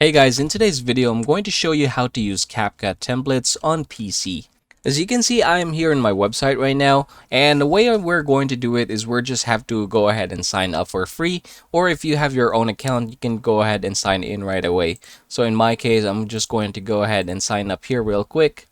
Hey guys, in today's video, I'm going to show you how to use CapCut templates on PC. As you can see, I am here on my website right now, and the way we're going to do it is we're just have to go ahead and sign up for free, or if you have your own account, you can go ahead and sign in right away. So in my case, I'm just going to go ahead and sign up here real quick.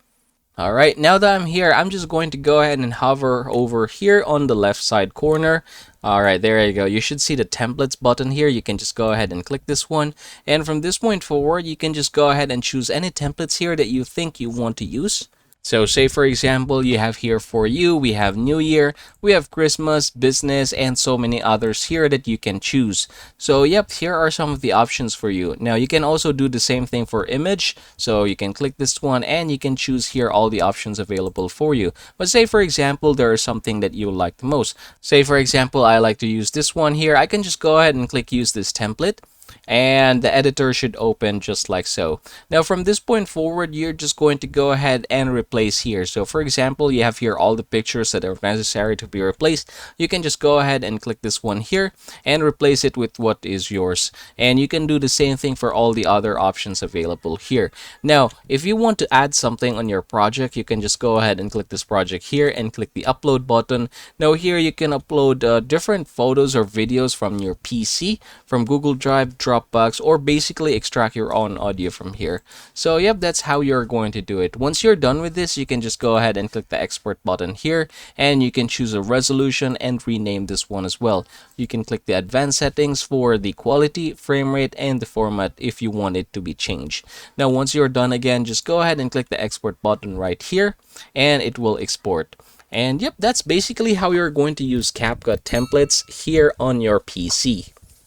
Alright, now that I'm here, I'm just going to go ahead and hover over here on the left side corner. Alright, there you go. You should see the templates button here. You can just go ahead and click this one. And from this point forward, you can just go ahead and choose any templates here that you think you want to use. So say for example, you have here for you, we have New Year, we have Christmas, business, and so many others here that you can choose. So yep, here are some of the options for you. Now you can also do the same thing for image. So you can click this one and you can choose here all the options available for you. But say for example, there is something that you like the most. Say for example, I like to use this one here. I can just go ahead and click use this template. And the editor should open just like so. Now from this point forward, you're just going to go ahead and replace here. So for example, you have here all the pictures that are necessary to be replaced. You can just go ahead and click this one here and replace it with what is yours. And you can do the same thing for all the other options available here. Now if you want to add something on your project, you can just go ahead and click this project here and click the upload button. Now here you can upload different photos or videos from your PC, from Google Drive, Dropbox, or basically extract your own audio from here. So yep, that's how you're going to do it. Once you're done with this, you can just go ahead and click the export button here, and you can choose a resolution and rename this one as well. You can click the advanced settings for the quality, frame rate, and the format if you want it to be changed. Now once you're done, again, just go ahead and click the export button right here, and it will export. And yep, that's basically how you're going to use CapCut templates here on your PC.